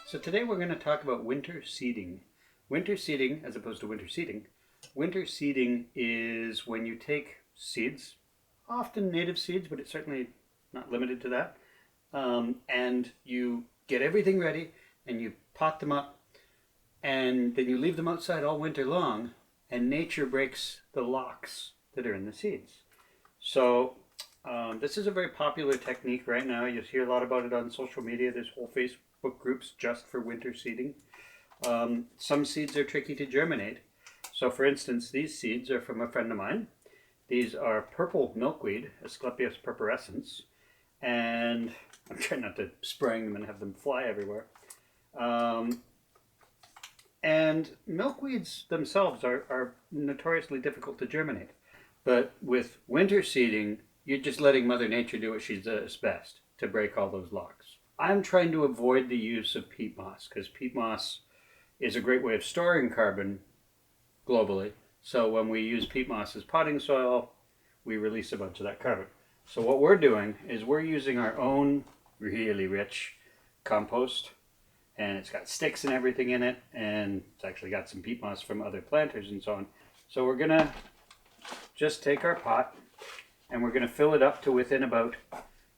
So today we're going to talk about winter seeding. Winter seeding, as opposed to winter seeding, winter seeding is when you take seeds, often native seeds, but it's certainly not limited to that, and you get everything ready and you pot them up and then you leave them outside all winter long and nature breaks the locks that are in the seeds. So this is a very popular technique right now. You hear a lot about it on social media. There's whole Facebook groups just for winter seeding. Some seeds are tricky to germinate. So for instance, these seeds are from a friend of mine. These are purple milkweed, Asclepias purpurescens, and I'm trying not to spraying them and have them fly everywhere. And milkweeds themselves are notoriously difficult to germinate. But with winter seeding, you're just letting Mother Nature do what she does best, to break all those locks. I'm trying to avoid the use of peat moss, because peat moss is a great way of storing carbon globally. So when we use peat moss as potting soil, we release a bunch of that carbon. So what we're doing is we're using our own really rich compost, and it's got sticks and everything in it, and it's actually got some peat moss from other planters and so on. So we're gonna just take our pot and we're gonna fill it up to within about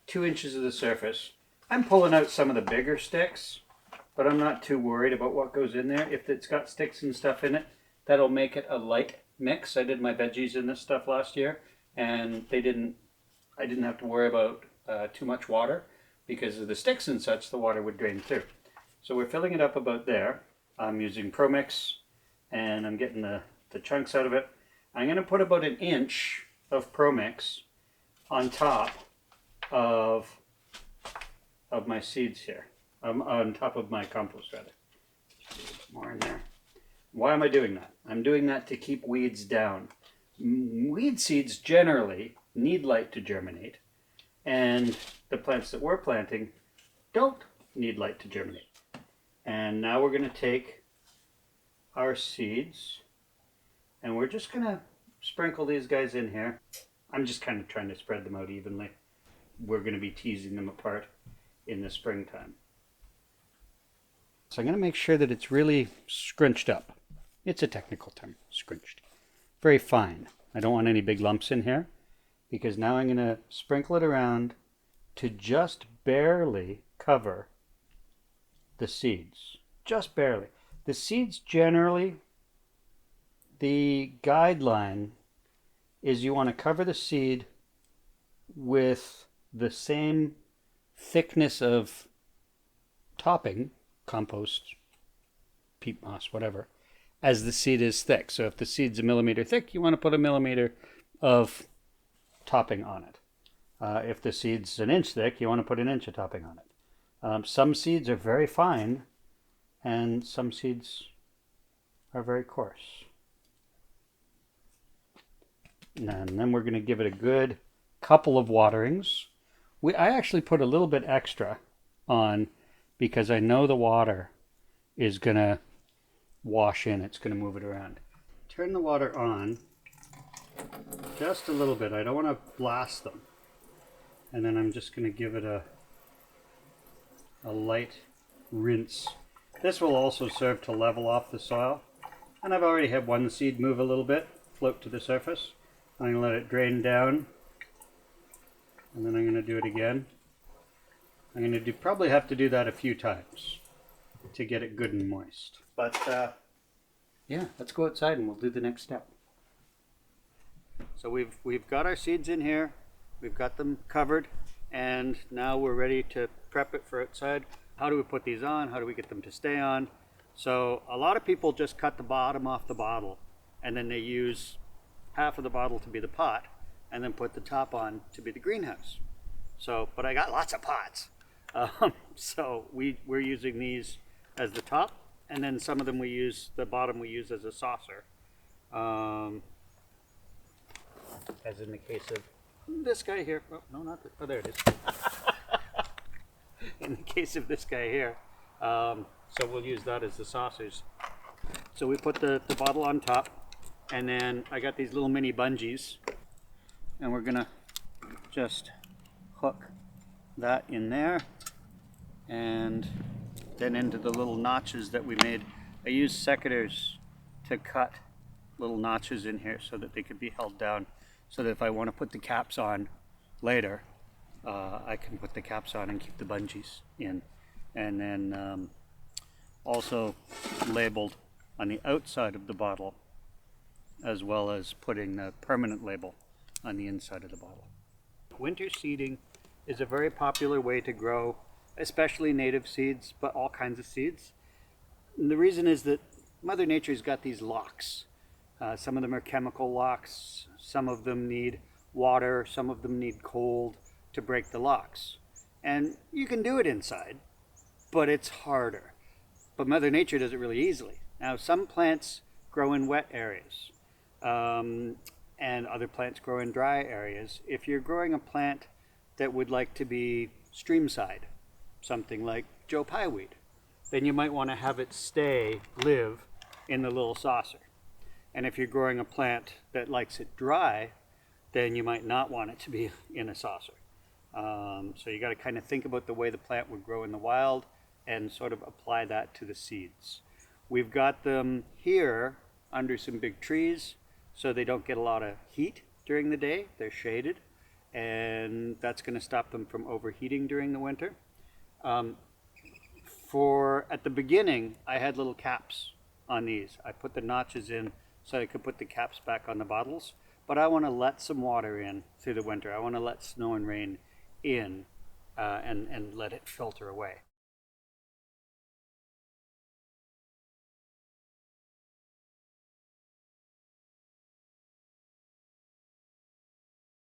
2 inches of the surface. I'm pulling out some of the bigger sticks, but I'm not too worried about what goes in there. If it's got sticks and stuff in it, that'll make it a light mix. I did my veggies in this stuff last year, and I didn't have to worry about too much water because of the sticks and such. The water would drain through. So we're filling it up about there. I'm using ProMix, and I'm getting the chunks out of it. I'm going to put about 1 inch of ProMix on top of my seeds here, on top of my compost rather. More in there. Why am I doing that? I'm doing that to keep weeds down. Weed seeds generally need light to germinate, and the plants that we're planting don't need light to germinate. And now we're going to take our seeds and we're just going to sprinkle these guys in here. I'm just kind of trying to spread them out evenly. We're going to be teasing them apart in the springtime. So I'm going to make sure that it's really scrunched up. It's a technical term, scrunched. Very fine. I don't want any big lumps in here because now I'm going to sprinkle it around to just barely cover the seeds. Just barely. The seeds generally, the guideline is you want to cover the seed with the same thickness of topping, compost, peat moss, whatever, as the seed is thick. So if the seed's 1 millimeter thick, you want to put 1 millimeter of topping on it. If the seed's 1 inch thick, you want to put 1 inch of topping on it. Some seeds are very fine, and some seeds are very coarse. And then we're going to give it a good couple of waterings. I actually put a little bit extra on because I know the water is going to wash in. It's going to move it around. Turn the water on just a little bit. I don't want to blast them. And then I'm just going to give it a light rinse. This will also serve to level off the soil. And I've already had one seed move a little bit, float to the surface. I'm going to let it drain down. And then I'm going to do it again. I'm going to probably have to do that a few times to get it good and moist. But yeah, let's go outside and we'll do the next step. So we've got our seeds in here. We've got them covered. And now we're ready to prep it for outside. How do we put these on? How do we get them to stay on? So a lot of people just cut the bottom off the bottle and then they use half of the bottle to be the pot and then put the top on to be the greenhouse. So, but I got lots of pots. So we're using these as the top, and then some of them the bottom we use as a saucer. As in the case of this guy here. Oh, no, not the, oh, there it is. In the case of this guy here. So we'll use that as the saucers. So we put the bottle on top, and then I got these little mini bungees, and we're gonna just hook that in there, and then into the little notches that we made. I used secateurs to cut little notches in here so that they could be held down, so that if I want to put the caps on later, I can put the caps on and keep the bungees in. And then also labeled on the outside of the bottle, as well as putting the permanent label on the inside of the bottle. Winter seeding is a very popular way to grow, especially native seeds, but all kinds of seeds. And the reason is that Mother Nature's got these locks. Some of them are chemical locks, some of them need water, some of them need cold to break the locks. And you can do it inside, but it's harder. But Mother Nature does it really easily. Now, some plants grow in wet areas, and other plants grow in dry areas. If you're growing a plant that would like to be streamside, something like Joe Pye weed, then you might want to have it live in the little saucer. And if you're growing a plant that likes it dry, then you might not want it to be in a saucer. So you got to kind of think about the way the plant would grow in the wild and sort of apply that to the seeds. We've got them here under some big trees so they don't get a lot of heat during the day. They're shaded, and that's going to stop them from overheating during the winter. At the beginning, I had little caps on these. I put the notches in so I could put the caps back on the bottles, but I want to let some water in through the winter. I want to let snow and rain in and let it filter away.